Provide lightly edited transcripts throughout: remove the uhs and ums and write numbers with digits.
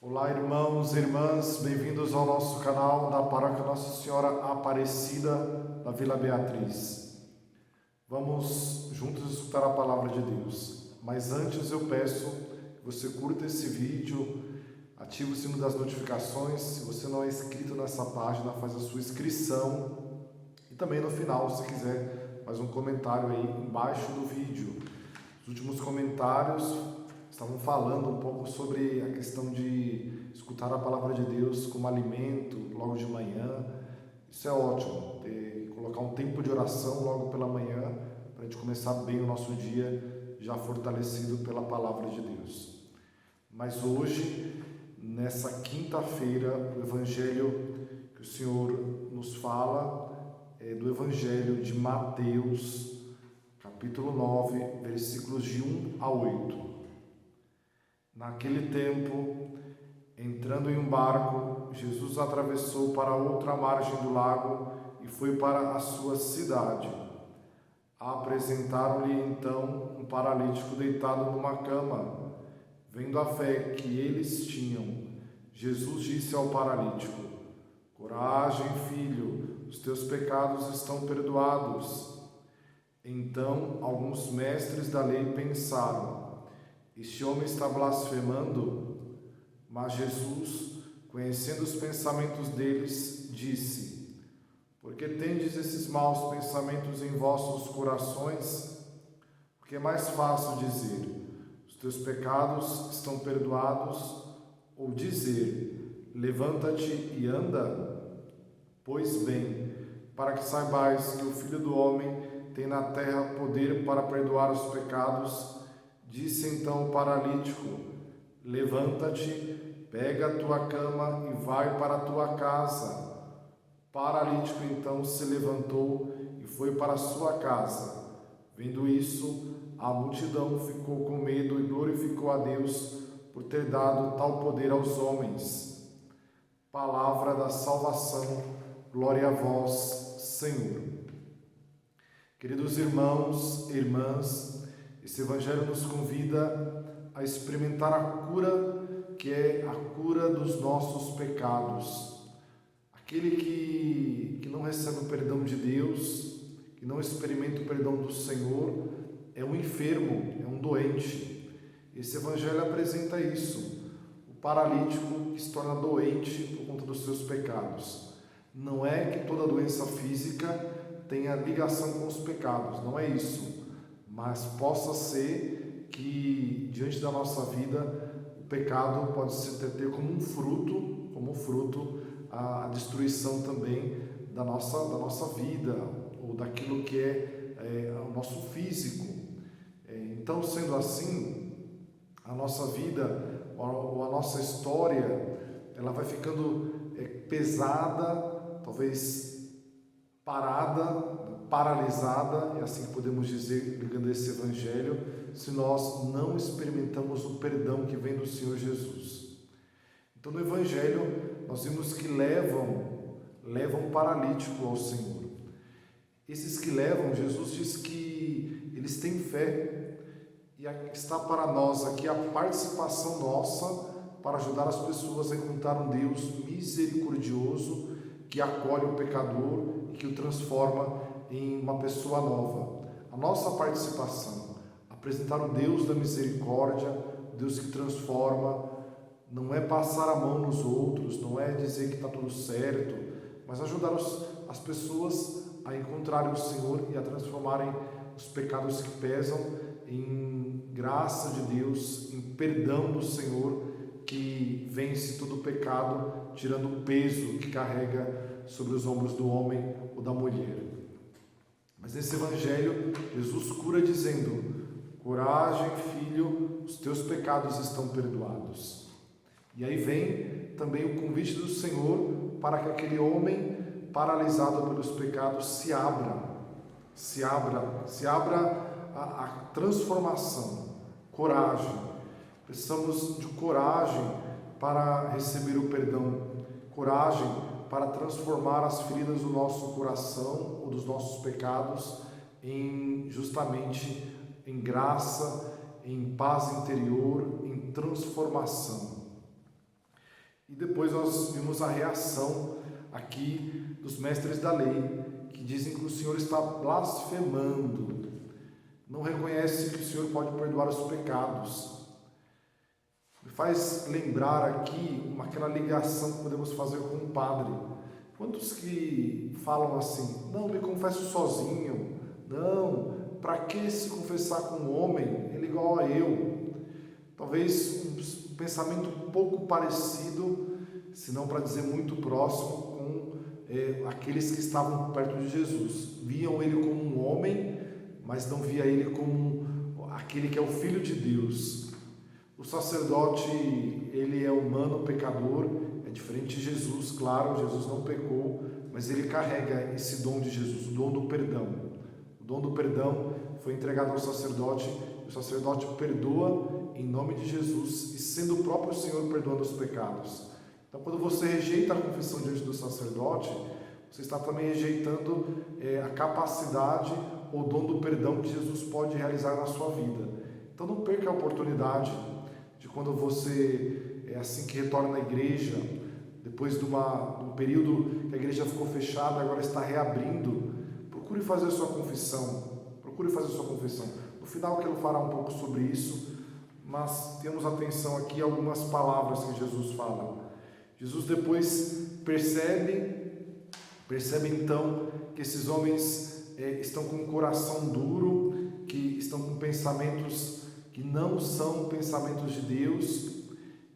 Olá, irmãos e irmãs, bem-vindos ao nosso canal da Paróquia Nossa Senhora Aparecida da Vila Beatriz. Vamos juntos escutar a palavra de Deus, mas antes eu peço que você curta esse vídeo, ative o sino das notificações. Se você não é inscrito nessa página, faz a sua inscrição e também no final, se quiser, faz um comentário aí embaixo do vídeo. Os últimos comentários estavam falando um pouco sobre a questão de escutar a palavra de Deus como alimento logo de manhã. Isso é ótimo, colocar um tempo de oração logo pela manhã para a gente começar bem o nosso dia já fortalecido pela palavra de Deus. Mas hoje, nessa quinta-feira, o Evangelho que o Senhor nos fala é do Evangelho de Mateus, capítulo 9, versículos de 1 a 8. Naquele tempo, entrando em um barco, Jesus atravessou para outra margem do lago e foi para a sua cidade. Apresentaram-lhe então um paralítico deitado numa cama. Vendo a fé que eles tinham, Jesus disse ao paralítico: "Coragem, filho, os teus pecados estão perdoados." Então alguns mestres da lei pensaram: "Este homem está blasfemando." Mas Jesus, conhecendo os pensamentos deles, disse: "Por que tendes esses maus pensamentos em vossos corações? Porque é mais fácil dizer: os teus pecados estão perdoados, ou dizer: levanta-te e anda? Pois bem, para que saibais que o Filho do Homem tem na terra poder para perdoar os pecados, disse então o paralítico: levanta-te, pega a tua cama e vai para a tua casa. O paralítico então se levantou e foi para a sua casa. Vendo isso, a multidão ficou com medo e glorificou a Deus por ter dado tal poder aos homens. Palavra da salvação, glória a vós, Senhor. Queridos irmãos e irmãs, esse Evangelho nos convida a experimentar a cura, que é a cura dos nossos pecados. Aquele que não recebe o perdão de Deus, que não experimenta o perdão do Senhor, é um enfermo, é um doente. Esse Evangelho apresenta isso. O paralítico que se torna doente por conta dos seus pecados. Não é que toda doença física tenha ligação com os pecados, não é isso. Mas possa ser que diante da nossa vida o pecado pode ter como fruto a destruição também da nossa vida ou daquilo que é o nosso físico. Então, sendo assim, a nossa vida ou a nossa história, ela vai ficando pesada, talvez paralisada, é assim que podemos dizer, ligando esse Evangelho, se nós não experimentamos o perdão que vem do Senhor Jesus. Então, no Evangelho, nós vimos que levam o paralítico ao Senhor. Esses que levam, Jesus diz que eles têm fé, e está para nós aqui a participação nossa para ajudar as pessoas a encontrar um Deus misericordioso que acolhe o pecador e que o transforma em uma pessoa nova. A nossa participação, apresentar o Deus da misericórdia, o Deus que transforma, não é passar a mão nos outros, não é dizer que está tudo certo, mas ajudar as pessoas a encontrarem o Senhor e a transformarem os pecados que pesam em graça de Deus, em perdão do Senhor, que vence todo o pecado, tirando o peso que carrega sobre os ombros do homem ou da mulher. Mas nesse Evangelho, Jesus cura dizendo: coragem, filho, os teus pecados estão perdoados. E aí vem também o convite do Senhor para que aquele homem paralisado pelos pecados se abra a transformação. Coragem. Precisamos de coragem para receber o perdão, coragem para transformar as feridas do nosso coração ou dos nossos pecados justamente em graça, em paz interior, em transformação. E depois nós vimos a reação aqui dos mestres da lei, que dizem que o Senhor está blasfemando, não reconhece que o Senhor pode perdoar os pecados. Me faz lembrar aqui aquela ligação que podemos fazer com um padre. Quantos que falam assim: não, me confesso sozinho, não, para que se confessar com um homem? Ele é igual a eu. Talvez um pensamento um pouco parecido, se não para dizer muito próximo, com aqueles que estavam perto de Jesus. Viam ele como um homem, mas não via ele como aquele que é o Filho de Deus. O sacerdote, ele é humano, pecador, é diferente de Jesus, claro, Jesus não pecou, mas ele carrega esse dom de Jesus, o dom do perdão. O dom do perdão foi entregado ao sacerdote, o sacerdote perdoa em nome de Jesus, e sendo o próprio Senhor perdoando os pecados. Então, quando você rejeita a confissão diante do sacerdote, você está também rejeitando a capacidade ou dom do perdão que Jesus pode realizar na sua vida. Então, não perca a oportunidade de, quando você, assim que retorna à igreja, depois de um período que a igreja ficou fechada, agora está reabrindo, procure fazer a sua confissão. Procure fazer a sua confissão. No final, eu quero falar um pouco sobre isso, mas temos atenção aqui a algumas palavras que Jesus fala. Jesus depois percebe então que esses homens estão com um coração duro, que estão com pensamentos que não são pensamentos de Deus,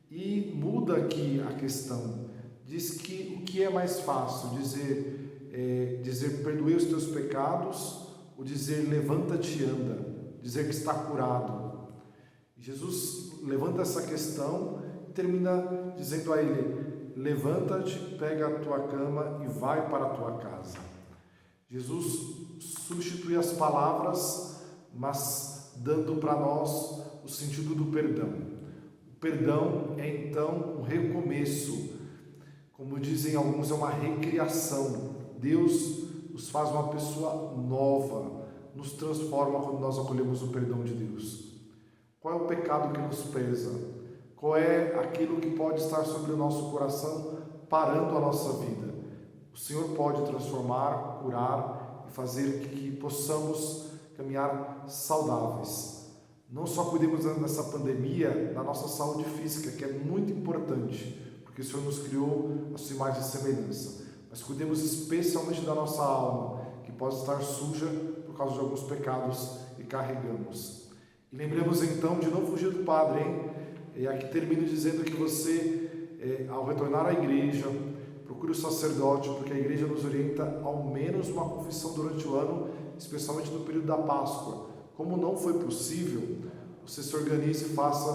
e muda aqui a questão. Diz que o que é mais fácil, dizer perdoei os teus pecados, ou dizer levanta-te e anda, dizer que está curado. Jesus levanta essa questão e termina dizendo a ele: levanta-te, pega a tua cama e vai para a tua casa. Jesus substitui as palavras, mas dando para nós o sentido do perdão. O perdão é então um recomeço, como dizem alguns, é uma recriação. Deus nos faz uma pessoa nova, nos transforma quando nós acolhemos o perdão de Deus. Qual é o pecado que nos pesa? Qual é aquilo que pode estar sobre o nosso coração, parando a nossa vida? O Senhor pode transformar, curar e fazer que possamos caminhar saudáveis. Não só cuidemos nessa pandemia da nossa saúde física, que é muito importante, porque o Senhor nos criou a sua imagem e semelhança, mas cuidemos especialmente da nossa alma, que pode estar suja por causa de alguns pecados que carregamos. E lembremos então de não fugir do Padre, hein? E aqui termino dizendo que você, ao retornar à igreja, procure o sacerdote, porque a igreja nos orienta ao menos uma confissão durante o ano, especialmente no período da Páscoa. Como não foi possível, você se organize e faça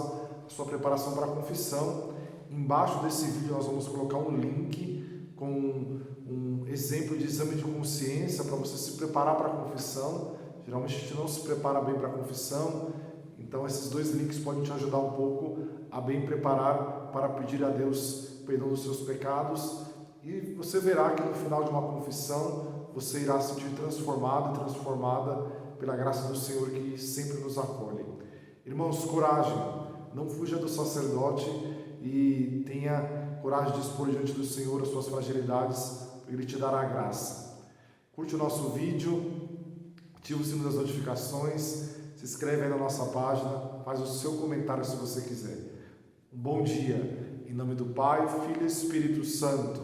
a sua preparação para a confissão. Embaixo desse vídeo nós vamos colocar um link com um exemplo de exame de consciência para você se preparar para a confissão. Geralmente a gente não se prepara bem para a confissão, então esses dois links podem te ajudar um pouco a bem preparar para pedir a Deus perdão dos seus pecados, e você verá que no final de uma confissão você irá se sentir transformado e transformada pela graça do Senhor que sempre nos acolhe. Irmãos, coragem, não fuja do sacerdote e tenha coragem de expor diante do Senhor as suas fragilidades, porque Ele te dará a graça. Curte o nosso vídeo, ativa o sino das notificações, se inscreve aí na nossa página, faz o seu comentário se você quiser. Um bom dia, em nome do Pai, Filho e Espírito Santo.